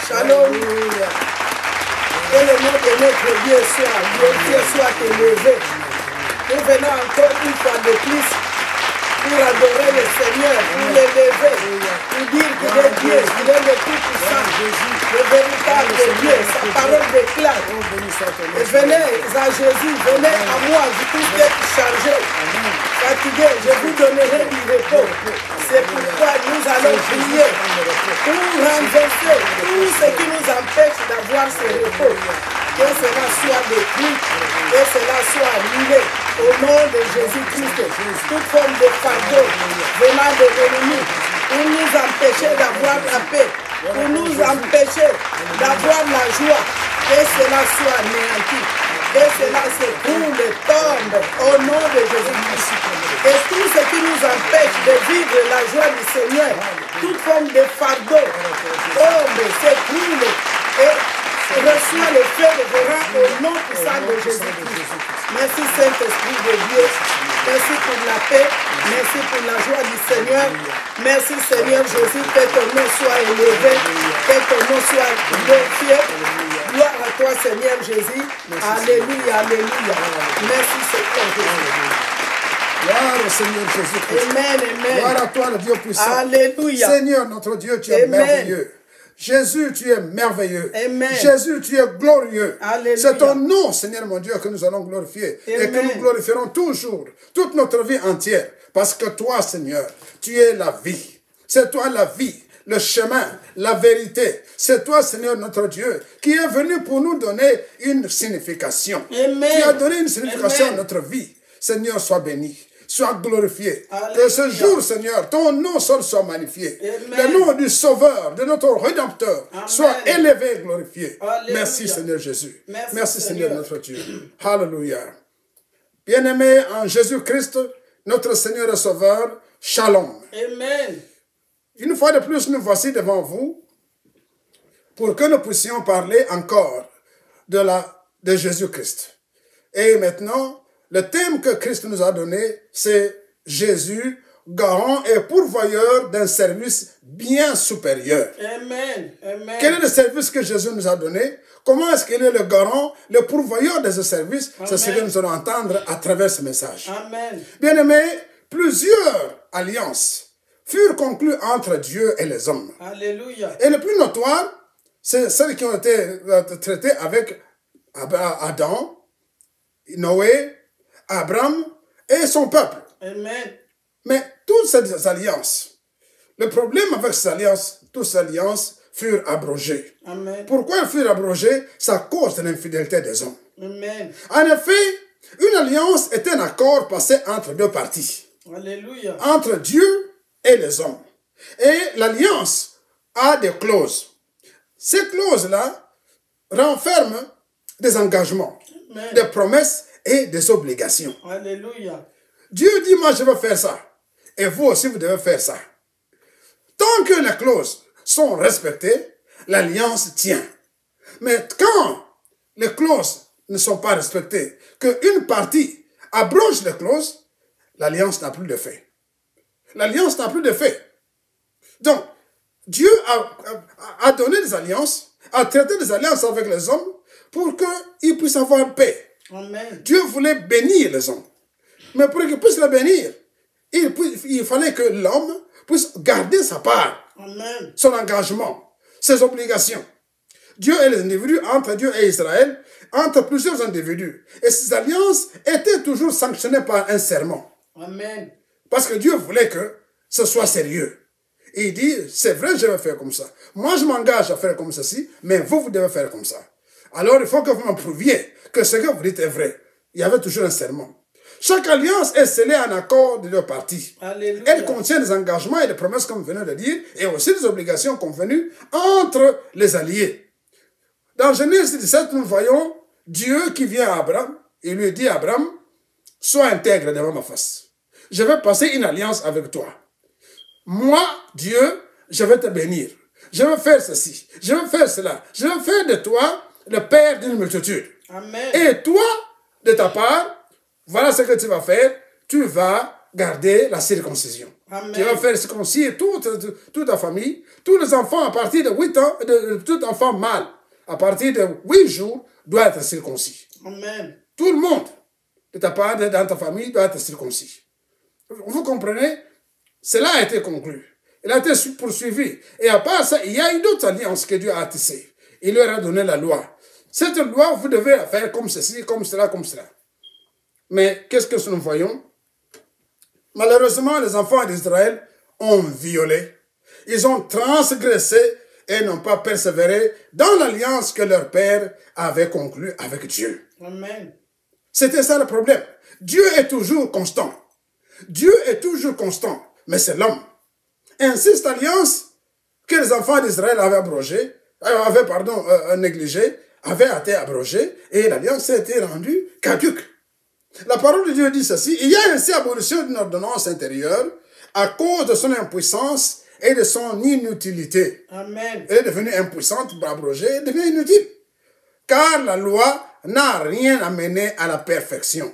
Shalom. Que le nom de notre Dieu soit élevé. Nous venons encore une fois de plus pour adorer le Seigneur, pour l'élever, pour dire qu'il est Dieu, qu'il est le Tout-Puissant, le véritable Dieu, sa parole déclare. Et venez à Jésus, venez à moi, vous tous qui êtes chargés, fatigués, je vous donnerai du repos. C'est pourquoi nous allons prier pour renverser tout ce qui nous empêche d'avoir ce repos. Que cela soit détruit, que cela soit annulé au nom de Jésus-Christ. Toute forme de fardeau venant de l'ennemi pour nous empêcher d'avoir la paix, pour nous empêcher d'avoir la joie, que cela soit anéanti, que cela s'écroule et tombe au nom de Jésus-Christ. Et tout ce qui nous empêche de vivre la joie du Seigneur, toute forme de fardeau, tombe, s'écroule et reçoit le feu de Véran au nom puissant de Jésus-Christ. Merci Saint-Esprit de Dieu. Merci pour la paix. Merci pour la joie du Seigneur. Merci Seigneur Jésus. Que ton nom soit élevé. Que ton nom soit glorifié. Gloire à toi Seigneur Jésus. Alléluia, alléluia. Merci Seigneur Jésus. Gloire au Seigneur Jésus-Christ. Amen, amen. Gloire à toi le Dieu puissant. Alléluia. Seigneur notre Dieu, tu es merveilleux. Jésus, tu es merveilleux. Amen. Jésus, tu es glorieux. Alléluia. C'est ton nom, Seigneur mon Dieu, que nous allons glorifier. Amen. Et que nous glorifierons toujours, toute notre vie entière. Parce que toi, Seigneur, tu es la vie. C'est toi la vie, le chemin, la vérité. C'est toi, Seigneur notre Dieu, qui est venu pour nous donner une signification. Amen. Qui a donné une signification Amen. à notre vie. Seigneur, sois béni. Sois glorifié. Alléluia. Que ce jour, Seigneur, ton nom seul soit magnifié. Amen. Le nom du Sauveur, de notre Rédempteur, Amen. soit élevé et glorifié. Alléluia. Merci, Seigneur Jésus. Merci, Seigneur Seigneur. notre Dieu. Alléluia. Bien-aimés en Jésus-Christ, notre Seigneur et Sauveur, Shalom. Amen. Une fois de plus, nous voici devant vous pour que nous puissions parler encore de Jésus-Christ. Et maintenant, le thème que Christ nous a donné, c'est Jésus, garant et pourvoyeur d'un service bien supérieur. Amen. Amen. Quel est le service que Jésus nous a donné? Comment est-ce qu'il est le garant, le pourvoyeur de ce service? C'est ce que nous allons entendre à travers ce message. Amen. Bien-aimés, plusieurs alliances furent conclues entre Dieu et les hommes. Alléluia. Et le plus notoire, c'est celles qui ont été traitées avec Adam, Noé, Abraham et son peuple. Amen. Mais toutes ces alliances, le problème avec ces alliances, toutes ces alliances furent abrogées. Amen. Pourquoi elles furent abrogées? C'est à cause de l'infidélité des hommes. Amen. En effet, une alliance est un accord passé entre deux parties, Alléluia. entre Dieu et les hommes. Et l'alliance a des clauses. Ces clauses-là renferment des engagements, Amen. des promesses et des obligations. Alléluia. Dieu dit, moi je vais faire ça. Et vous aussi, vous devez faire ça. Tant que les clauses sont respectées, l'alliance tient. Mais quand les clauses ne sont pas respectées, qu'une partie abroge les clauses, l'alliance n'a plus d'effet. L'alliance n'a plus d'effet. Donc, Dieu a donné des alliances, a traité des alliances avec les hommes pour qu'ils puissent avoir paix. Amen. Dieu voulait bénir les hommes. Mais pour qu'ils puissent les bénir, il fallait que l'homme puisse garder sa part, Amen. son engagement, ses obligations. Dieu et les individus, entre Dieu et Israël, entre plusieurs individus. Et ces alliances étaient toujours sanctionnées par un serment. Amen. Parce que Dieu voulait que ce soit sérieux. Et il dit, c'est vrai, je vais faire comme ça. Moi, je m'engage à faire comme ceci, mais vous devez faire comme ça. Alors, il faut que vous me prouviez que ce que vous dites est vrai. Il y avait toujours un serment. Chaque alliance est scellée en accord de deux parties. Alléluia. Elle contient des engagements et des promesses, comme venons de dire, et aussi des obligations convenues entre les alliés. Dans Genèse 17, nous voyons Dieu qui vient à Abraham et lui dit à Abraham, sois intègre devant ma face. Je vais passer une alliance avec toi. Moi, Dieu, je vais te bénir. Je vais faire ceci. Je vais faire cela. Je vais faire de toi le père d'une multitude. Amen. Et toi, de ta part, voilà ce que tu vas faire. Tu vas garder la circoncision. Amen. Tu vas faire circoncire toute ta famille. Tous les enfants à partir de 8 ans, tout enfant mâle, à partir de 8 jours, doit être circoncis. Amen. Tout le monde de ta part, dans ta famille, doit être circoncis. Vous comprenez? Cela a été conclu. Il a été poursuivi. Et à part ça, il y a une autre alliance que Dieu a tissée. Il leur a donné la loi. Cette loi, vous devez la faire comme ceci, comme cela, comme cela. Mais qu'est-ce que nous voyons? Malheureusement, les enfants d'Israël ont violé. Ils ont transgressé et n'ont pas persévéré dans l'alliance que leur père avait conclue avec Dieu. Amen. C'était ça le problème. Dieu est toujours constant. Dieu est toujours constant, mais c'est l'homme. Ainsi, cette alliance que les enfants d'Israël avaient négligée, avait été abrogée et l'alliance a été rendue caduque. La parole de Dieu dit ceci: il y a ainsi abolition d'une ordonnance intérieure à cause de son impuissance et de son inutilité. Amen. Elle est devenue impuissante pour abroger, elle devient inutile. Car la loi n'a rien amené à la perfection.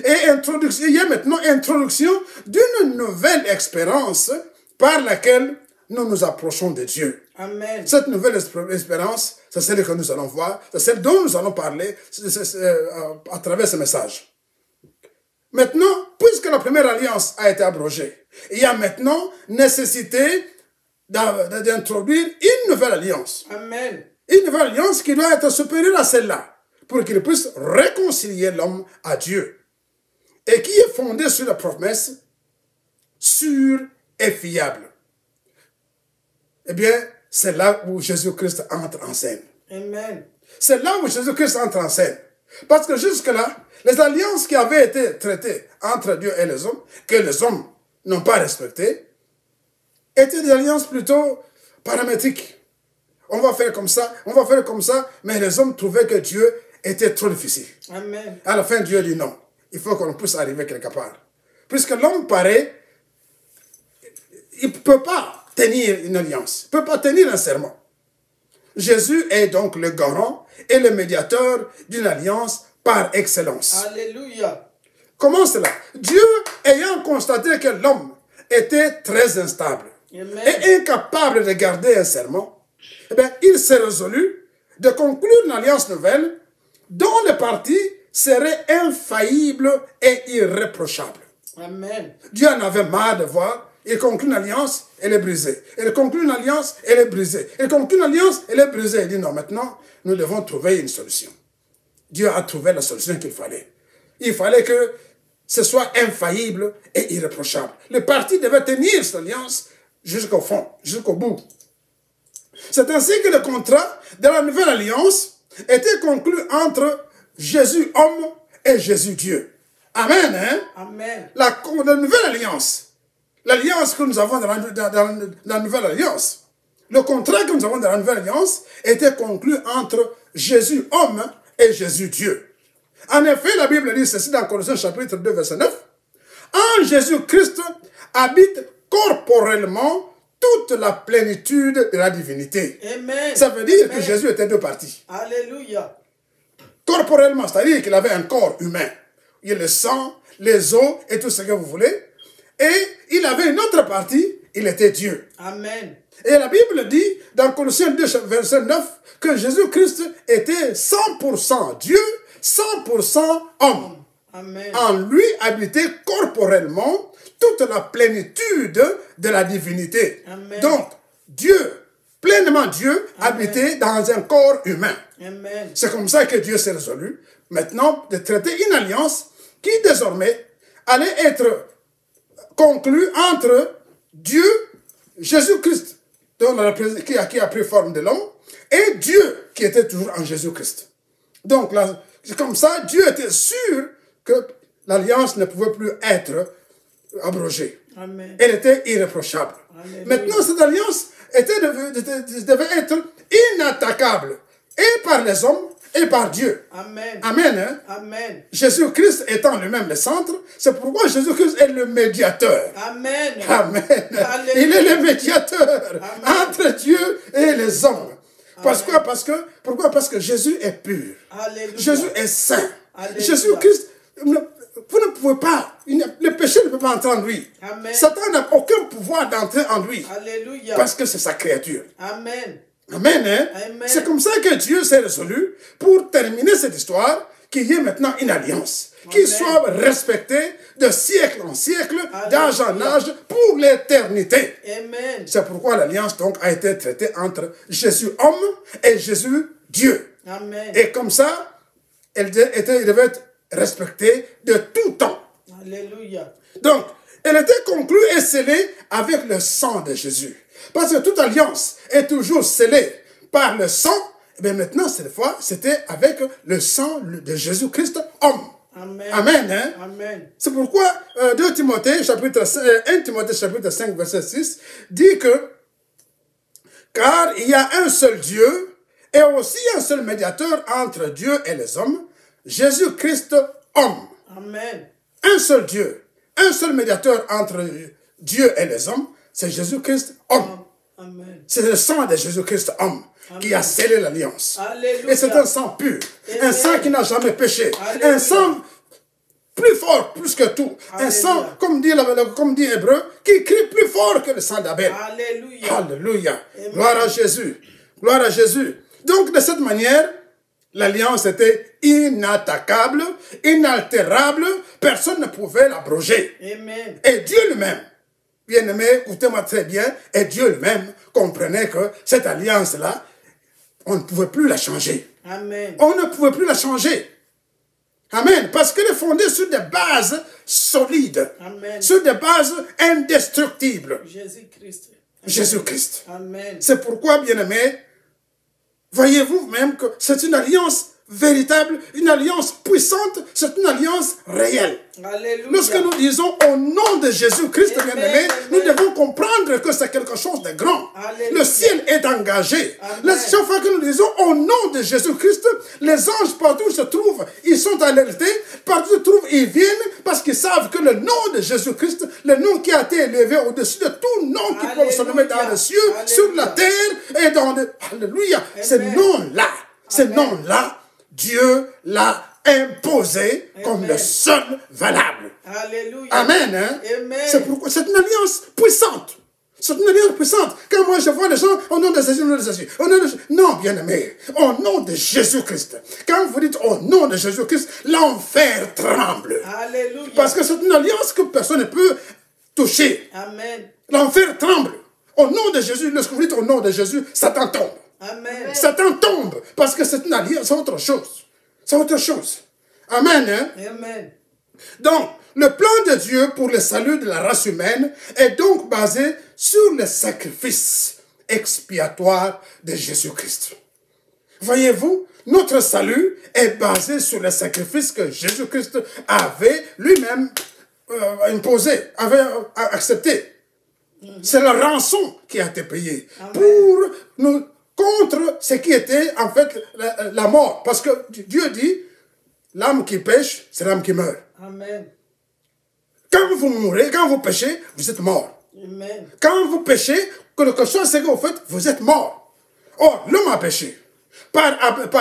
Et il y a maintenant introduction d'une nouvelle expérience par laquelle nous nous approchons de Dieu. Amen. Cette nouvelle espérance, c'est celle que nous allons voir, c'est celle dont nous allons parler à travers ce message. Maintenant, puisque la première alliance a été abrogée, il y a maintenant nécessité d'introduire une nouvelle alliance. Amen. Une nouvelle alliance qui doit être supérieure à celle-là, pour qu'il puisse réconcilier l'homme à Dieu. Et qui est fondée sur la promesse sûre et fiable. Eh bien, c'est là où Jésus-Christ entre en scène. Amen. C'est là où Jésus-Christ entre en scène. Parce que jusque-là, les alliances qui avaient été traitées entre Dieu et les hommes, que les hommes n'ont pas respectées, étaient des alliances plutôt paramétriques. On va faire comme ça, on va faire comme ça, mais les hommes trouvaient que Dieu était trop difficile. Amen. À la fin, Dieu dit non. Il faut qu'on puisse arriver quelque part. Puisque l'homme paraît, il ne peut pas tenir une alliance, il ne peut pas tenir un serment. Jésus est donc le garant et le médiateur d'une alliance par excellence. Alléluia. Comment cela? Dieu, ayant constaté que l'homme était très instable Amen. et incapable de garder un serment, eh bien, il s'est résolu de conclure une alliance nouvelle dont les parties seraient infaillibles et irréprochables. Amen. Dieu en avait marre de voir. Il conclut une alliance, elle est brisée. Il conclut une alliance, elle est brisée. Il conclut une alliance, elle est brisée. Il dit non, maintenant, nous devons trouver une solution. Dieu a trouvé la solution qu'il fallait. Il fallait que ce soit infaillible et irréprochable. Les parties devaient tenir cette alliance jusqu'au fond, jusqu'au bout. C'est ainsi que le contrat de la nouvelle alliance était conclu entre Jésus homme et Jésus Dieu. Amen. Hein? Amen. La nouvelle alliance. L'alliance que nous avons dans la nouvelle alliance, le contrat que nous avons dans la nouvelle alliance était conclu entre Jésus homme et Jésus Dieu. En effet, la Bible dit ceci dans Colossiens chapitre 2, verset 9. En Jésus-Christ habite corporellement toute la plénitude de la divinité. Amen. Ça veut dire Amen. que Jésus était deux parties. Alléluia. Corporellement, c'est-à-dire qu'il avait un corps humain. Il y a le sang, les os et tout ce que vous voulez. Et il avait une autre partie, il était Dieu. Amen. Et la Bible dit, dans Colossiens 2, verset 9, que Jésus-Christ était 100% Dieu, 100% homme. Amen. En lui habitait corporellement toute la plénitude de la divinité. Amen. Donc, Dieu, pleinement Dieu, habitait dans un corps humain. Amen. C'est comme ça que Dieu s'est résolu, maintenant, de traiter une alliance qui, désormais, allait être conclue entre Dieu, Jésus-Christ, qui a pris forme de l'homme, et Dieu, qui était toujours en Jésus-Christ. Donc, là, c'est comme ça, Dieu était sûr que l'alliance ne pouvait plus être abrogée. Amen. Elle était irréprochable. Alléluia. Maintenant, cette alliance devait être inattaquable, et par les hommes, et par Dieu. Amen. Amen. Hein? Amen. Jésus-Christ étant lui-même le centre, c'est pourquoi Jésus-Christ est le médiateur. Amen. Amen. Alléluia. Il est le médiateur Amen. entre Dieu et les hommes. Pourquoi? Parce que Jésus est pur. Alléluia. Jésus est saint. Alléluia. Jésus-Christ, vous ne pouvez pas, le péché ne peut pas entrer en lui. Amen. Satan n'a aucun pouvoir d'entrer en lui. Alléluia. Parce que c'est sa créature. Amen. Amen. Hein? Amen. C'est comme ça que Dieu s'est résolu pour terminer cette histoire, qu'il y ait maintenant une alliance, qui Amen. soit respectée de siècle en siècle, Alléluia. d'âge en âge, pour l'éternité. Amen. C'est pourquoi l'alliance donc a été traitée entre Jésus homme et Jésus Dieu. Amen. Et comme ça, elle devait être respectée de tout temps. Alléluia. Donc, elle était conclue et scellée avec le sang de Jésus. Parce que toute alliance est toujours scellée par le sang. Et bien maintenant, cette fois, c'était avec le sang de Jésus-Christ, homme. Amen. Amen. Hein? Amen. C'est pourquoi 1 Timothée chapitre 5, verset 6, dit que car il y a un seul Dieu et aussi un seul médiateur entre Dieu et les hommes, Jésus-Christ, homme. Amen. Un seul Dieu, un seul médiateur entre Dieu et les hommes, c'est Jésus-Christ, homme. Amen. C'est le sang de Jésus-Christ, homme, qui a scellé l'alliance. Alléluia. Et c'est un sang pur, un Amen. sang qui n'a jamais péché, Alléluia. un sang plus fort, plus que tout, Alléluia. un sang, comme dit Hébreu, qui crie plus fort que le sang d'Abel. Alléluia. Alléluia. Amen. Gloire à Jésus. Gloire à Jésus. Donc, de cette manière, l'alliance était inattaquable, inaltérable, personne ne pouvait l'abroger. Amen. Et Dieu lui-même, bien-aimé, écoutez-moi très bien, et Dieu lui-même comprenait que cette alliance-là, on ne pouvait plus la changer. Amen. On ne pouvait plus la changer. Amen. Parce qu'elle est fondée sur des bases solides, Amen. sur des bases indestructibles. Jésus-Christ. Jésus-Christ. Amen. C'est pourquoi, bien-aimé, voyez-vous même que c'est une alliance véritable, une alliance puissante, c'est une alliance réelle. Alléluia. Lorsque nous disons au nom de Jésus-Christ, Amen, bien-aimé, nous amen. devons comprendre que c'est quelque chose de grand. Alléluia. Le ciel est engagé. Amen. Chaque fois que nous disons au nom de Jésus-Christ, les anges partout où ils se trouvent, ils sont alertés, partout où ils se trouvent, ils viennent parce qu'ils savent que le nom de Jésus-Christ, le nom qui a été élevé au-dessus de tout nom qui peut se nommer dans les cieux, Alléluia. sur la terre et dans le... Alléluia. Ce nom-là, ce Amen. nom-là, Dieu l'a imposé comme Amen. le seul valable. Alléluia. Amen. Hein? Amen. C'est pourquoi c'est une alliance puissante. C'est une alliance puissante. Quand moi je vois les gens au nom de Jésus, au nom de Jésus, au nom de Jésus. Non, bien-aimé, au nom de Jésus-Christ. Quand vous dites au nom de Jésus-Christ, l'enfer tremble. Alléluia. Parce que c'est une alliance que personne ne peut toucher. Amen. L'enfer tremble. Au nom de Jésus, lorsque vous dites au nom de Jésus, Satan tombe. Amen. Satan tombe parce que c'est une alliance, c'est autre chose. C'est autre chose. Amen. Hein? Amen. Donc, le plan de Dieu pour le salut de la race humaine est donc basé sur le sacrifice expiatoire de Jésus-Christ. Voyez-vous, notre salut est basé sur le sacrifice que Jésus-Christ avait lui-même imposé, avait accepté. C'est la rançon qui a été payée pour nous contre ce qui était en fait la mort. Parce que Dieu dit, l'âme qui pêche, c'est l'âme qui meurt. Amen. Quand vous mourrez, quand vous péchez, vous êtes mort. Amen. Quand vous péchez, quelque chose ce que vous faites, vous êtes mort. Or, l'homme a péché. Par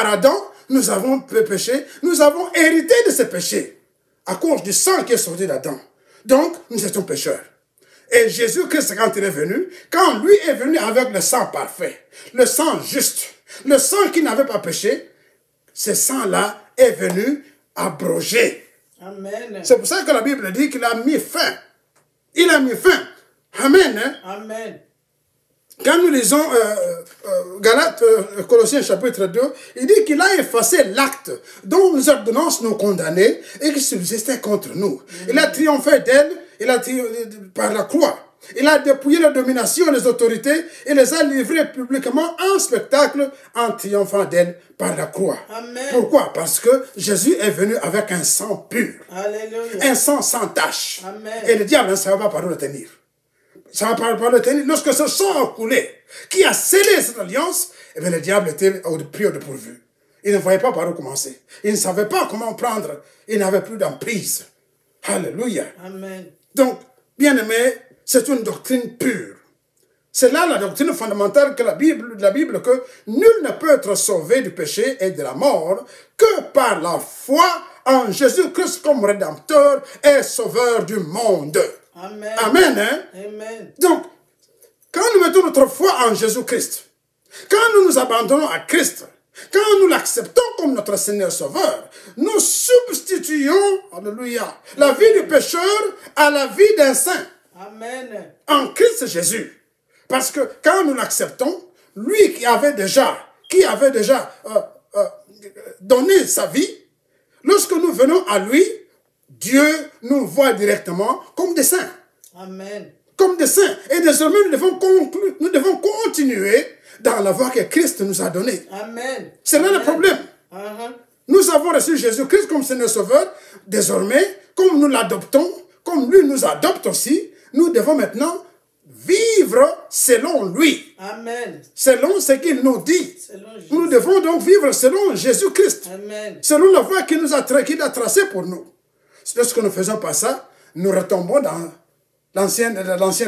Adam, nous avons péché, nous avons hérité de ce péché à cause du sang qui est sorti d'Adam. Donc, nous étions pécheurs. Et Jésus-Christ, quand il est venu, quand lui est venu avec le sang parfait, le sang juste, le sang qui n'avait pas péché, ce sang-là est venu abroger. Amen. C'est pour ça que la Bible dit qu'il a mis fin. Il a mis fin. Amen. Hein? Amen. Quand nous lisons Colossiens chapitre 2, il dit qu'il a effacé l'acte dont les ordonnances nous condamnaient et qui subsistait contre nous. Il a triomphé d'elle, il a triomphé par la croix. Il a dépouillé la domination des autorités et les a livrées publiquement en spectacle en triomphant d'elle par la croix. Amen. Pourquoi? Parce que Jésus est venu avec un sang pur, Alléluia. un sang sans tache. Amen. Et le diable ne savait pas par où le tenir. Ça va pas le tenir. Lorsque ce sang a coulé, qui a scellé cette alliance, eh bien, le diable était pris au dépourvu. Il ne voyait pas par où commencer. Il ne savait pas comment prendre. Il n'avait plus d'emprise. Alléluia. Amen. Donc, bien aimé, c'est une doctrine pure. C'est là la doctrine fondamentale de la Bible, que nul ne peut être sauvé du péché et de la mort que par la foi en Jésus-Christ comme Rédempteur et Sauveur du monde. Amen. Amen. Hein? Amen. Donc, quand nous mettons notre foi en Jésus-Christ, quand nous nous abandonnons à Christ, quand nous l'acceptons comme notre Seigneur Sauveur, nous substituons, alléluia, la vie du pécheur à la vie d'un saint. Amen. En Christ Jésus. Parce que quand nous l'acceptons, lui qui avait déjà donné sa vie, lorsque nous venons à lui, Dieu nous voit directement comme des saints. Amen. Comme des saints. Et désormais, nous devons continuer dans la voie que Christ nous a donnée. Amen. C'est là le problème. Nous avons reçu Jésus-Christ comme Seigneur Sauveur. Désormais, comme nous l'adoptons, comme lui nous adopte aussi, nous devons maintenant vivre selon lui. Amen. Selon ce qu'il nous dit. Selon Jésus. Nous devons donc vivre selon Jésus-Christ. Amen. Selon la voie qu'il a tracée pour nous. Lorsque nous ne faisons pas ça, nous retombons dans l'ancienne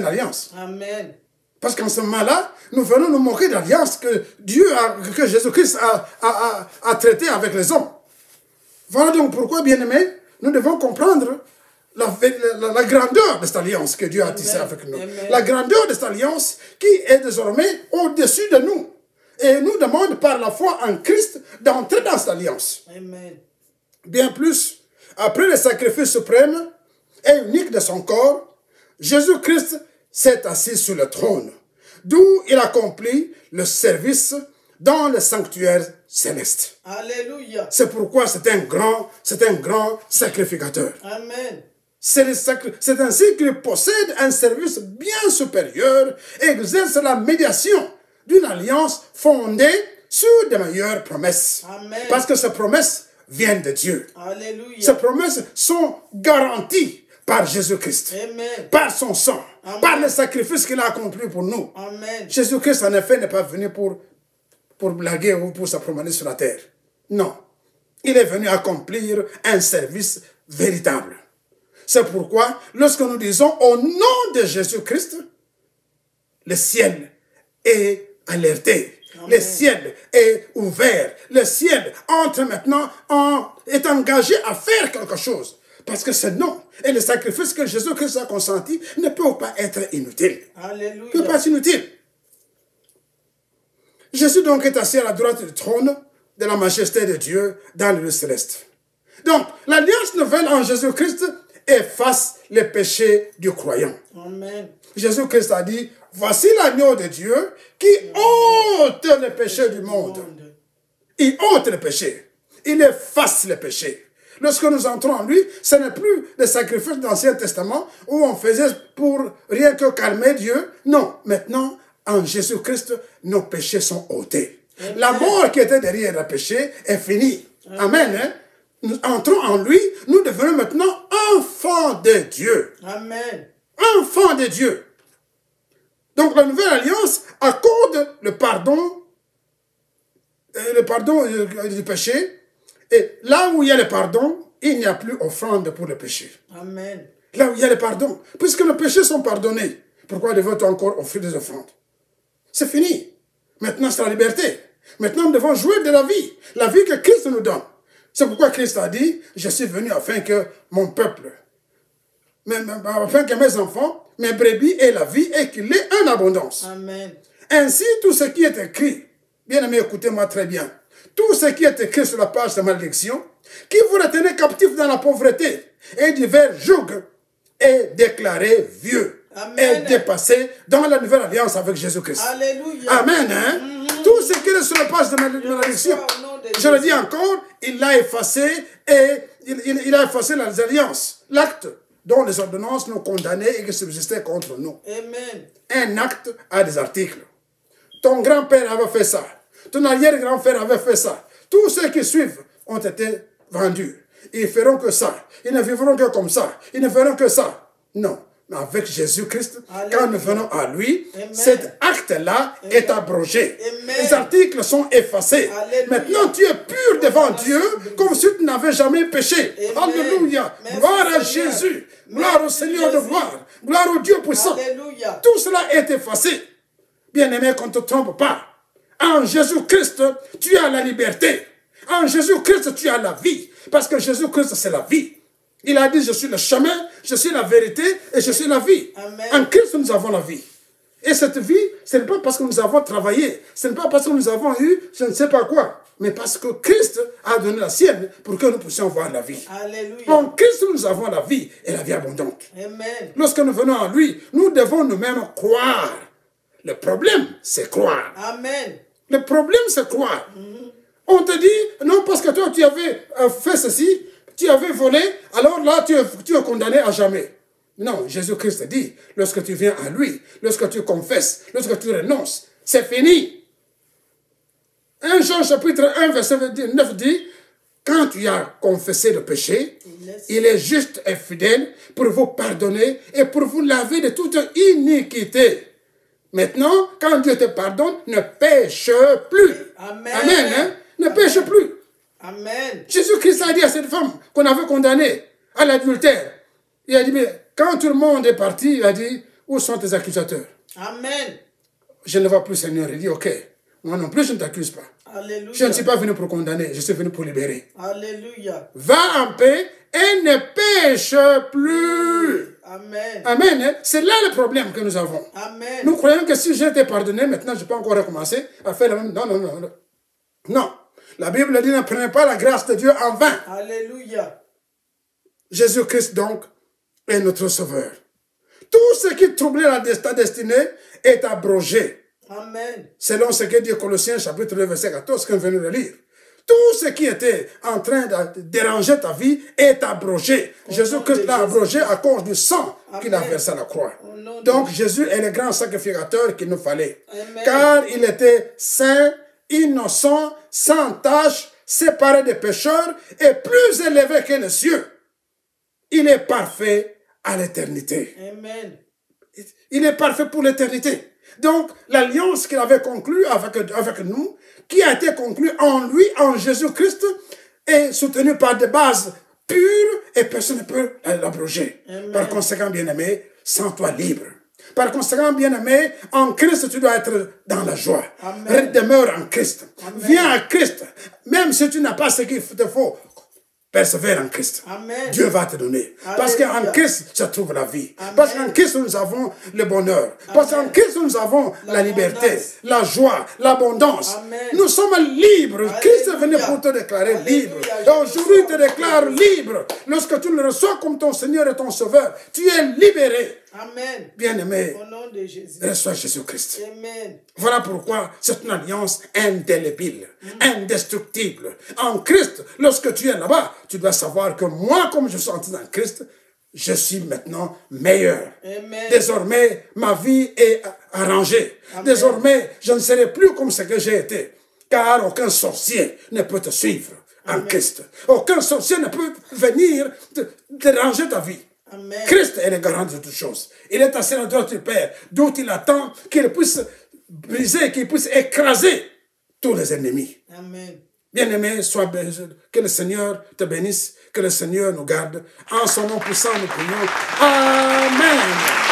alliance. Amen. Parce qu'en ce moment-là, nous venons nous moquer de l'alliance que que Jésus-Christ a traité avec les hommes. Voilà donc pourquoi, bien-aimés, nous devons comprendre la grandeur de cette alliance que Dieu a tissée avec nous. Amen. La grandeur de cette alliance qui est désormais au-dessus de nous. Et nous demande par la foi en Christ d'entrer dans cette alliance. Amen. Bien plus, après le sacrifice suprême et unique de son corps, Jésus-Christ s'est assis sur le trône, d'où il accomplit le service dans le sanctuaire céleste. Alléluia. C'est pourquoi c'est un grand sacrificateur. Amen. C'est ainsi qu'il possède un service bien supérieur et exerce la médiation d'une alliance fondée sur de meilleures promesses. Amen. Parce que ces promesses viennent de Dieu. Alléluia. Ces promesses sont garanties par Jésus-Christ, Amen. par son sang, Amen. par le sacrifice qu'il a accompli pour nous. Amen. Jésus-Christ, en effet, n'est pas venu pour blaguer ou pour se promener sur la terre. Non. Il est venu accomplir un service véritable. C'est pourquoi, lorsque nous disons au nom de Jésus-Christ, le ciel est alerté. Amen. Le ciel est ouvert. Le ciel entre maintenant, est engagé à faire quelque chose. Parce que ce nom et le sacrifice que Jésus-Christ a consenti ne peuvent pas être inutiles. Alléluia. Ne peuvent pas être inutiles. Jésus donc est assis à la droite du trône de la majesté de Dieu dans le lieu céleste. Donc, l'alliance nouvelle en Jésus-Christ efface les péchés du croyant. Amen. Jésus-Christ a dit, voici l'agneau de Dieu qui ôte les péchés du monde. Il ôte les péchés. Il efface les péchés. Lorsque nous entrons en lui, ce n'est plus le sacrifice de l'Ancien Testament où on faisait pour rien que calmer Dieu. Non, maintenant, en Jésus-Christ, nos péchés sont ôtés. Amen. La mort qui était derrière le péché est finie. Amen. Hein? Nous entrons en lui, nous devenons maintenant enfants de Dieu. Amen. Enfants de Dieu. Donc la nouvelle alliance accorde le pardon du péché. Et là où il y a le pardon, il n'y a plus offrande pour le péché. Amen. Là où il y a le pardon. Puisque les péchés sont pardonnés, pourquoi devons-nous encore offrir des offrandes? C'est fini. Maintenant, c'est la liberté. Maintenant, nous devons jouir de la vie que Christ nous donne. C'est pourquoi Christ a dit, je suis venu afin que mon peuple, afin que mes enfants, mes brebis aient la vie et qu'il ait en abondance. Amen. Ainsi, tout ce qui est écrit, bien aimé, écoutez-moi très bien, tout ce qui est écrit sur la page de malédiction, qui vous retenez captifs dans la pauvreté et divers jougs, est déclaré vieux. Amen. Et dépassé dans la nouvelle alliance avec Jésus-Christ. Alléluia. Amen. Hein? Tout ce qui est sur la page de malédiction, je le dis encore, il l'a effacé et il a effacé les alliances. L'acte dont les ordonnances nous condamnaient et qui subsistaient contre nous. Amen. Un acte a des articles. Ton grand-père avait fait ça. Ton arrière-grand-père avait fait ça. Tous ceux qui suivent ont été vendus. Ils feront que ça. Ils ne vivront que comme ça. Ils ne feront que ça. Non. Mais avec Jésus-Christ, quand nous venons à lui, Amen. cet acte-là est abrogé. Amen. Les articles sont effacés. Alléluia. Maintenant, tu es pur devant Dieu comme si tu n'avais jamais péché. Amen. Alléluia. Merci, Gloire à Seigneur. Jésus. Gloire au Seigneur de Jésus. gloire. Gloire au Dieu puissant. Alléluia. Tout cela est effacé. Bien-aimé, qu'on ne te trompe pas. En Jésus-Christ, tu as la liberté. En Jésus-Christ, tu as la vie. Parce que Jésus-Christ, c'est la vie. Il a dit, je suis le chemin, je suis la vérité et je suis la vie. Amen. En Christ, nous avons la vie. Et cette vie, ce n'est pas parce que nous avons travaillé, ce n'est pas parce que nous avons eu je ne sais pas quoi, mais parce que Christ a donné la sienne pour que nous puissions voir la vie. Alléluia. En Christ, nous avons la vie et la vie abondante. Amen. Lorsque nous venons à lui, nous devons nous-mêmes croire. Le problème, c'est croire. Amen. Le problème, c'est croire. On te dit, non, parce que toi, tu avais fait ceci, tu avais volé, alors là, tu es condamné à jamais. Non, Jésus-Christ dit, lorsque tu viens à lui, lorsque tu confesses, lorsque tu renonces, c'est fini. 1 Jean chapitre 1, verset 9 dit, quand tu as confessé le péché, il est juste et fidèle pour vous pardonner et pour vous laver de toute iniquité. Maintenant, quand Dieu te pardonne, ne pêche plus. Amen. Amen. Hein? Ne pêche plus. Amen. Jésus-Christ a dit à cette femme qu'on avait condamnée à l'adultère. Il a dit, mais quand tout le monde est parti, il a dit, où sont tes accusateurs? Amen. Je ne vois plus, Seigneur. Il dit, ok, moi non plus, je ne t'accuse pas. Alléluia. Je ne suis pas venu pour condamner, je suis venu pour libérer. Alléluia. Va en paix et ne pêche plus. Amen. Amen. Hein? C'est là le problème que nous avons. Amen. Nous croyons que si j'ai été pardonné, maintenant je peux encore recommencer à faire la même. Non, non, non, non. Non. La Bible dit, ne prenez pas la grâce de Dieu en vain. Alléluia. Jésus-Christ donc est notre sauveur. Tout ce qui troublait ta destinée est abrogé. Amen. Selon ce que dit Colossiens chapitre 2 verset 14 qu'on vient de lire. Tout ce qui était en train de déranger ta vie est abrogé. Jésus-Christ l'a abrogé à cause du sang qu'il a versé à la croix. Donc Jésus est le grand sacrificateur qu'il nous fallait. Amen. Car il était saint, innocent, sans tache, séparé des pécheurs et plus élevé que les cieux. Il est parfait à l'éternité. Amen. Il est parfait pour l'éternité. Donc, l'alliance qu'il avait conclue avec nous, qui a été conclue en lui, en Jésus-Christ, est soutenue par des bases pures et personne ne peut l'abroger. Par conséquent, bien-aimé, sens-toi libre. Par conséquent, bien-aimé, en Christ, tu dois être dans la joie. Amen. Demeure en Christ. Amen. Viens à Christ. Même si tu n'as pas ce qu'il te faut, persévère en Christ. Amen. Dieu va te donner. Parce qu'en Christ se trouve la vie. Amen. Parce qu'en Christ nous avons le bonheur. Parce qu'en Christ nous avons la liberté, la joie, l'abondance. Amen. Nous sommes libres. Alléluia. Christ est venu pour te déclarer Alléluia. libre. Et aujourd'hui il te déclare libre. Lorsque tu le reçois comme ton Seigneur et ton Sauveur, tu es libéré. Amen. Bien-aimé, Au nom de Jésus. reçois Jésus-Christ. Amen. Voilà pourquoi c'est une alliance indélébile, indestructible. En Christ, lorsque tu es là-bas, tu dois savoir que moi, comme je suis entré dans Christ, je suis maintenant meilleur. Amen. Désormais, ma vie est arrangée. Amen. Désormais, je ne serai plus comme ce que j'ai été. Car aucun sorcier ne peut te suivre en Christ. Aucun sorcier ne peut venir te déranger ta vie. Amen. Christ est le garant de toutes choses. Il est assis à la droite du Père, d'où il attend qu'il puisse briser, qu'il puisse écraser tous les ennemis. Amen. Bien-aimé, sois béni, que le Seigneur te bénisse, que le Seigneur nous garde. En son nom puissant, nous prions. Amen.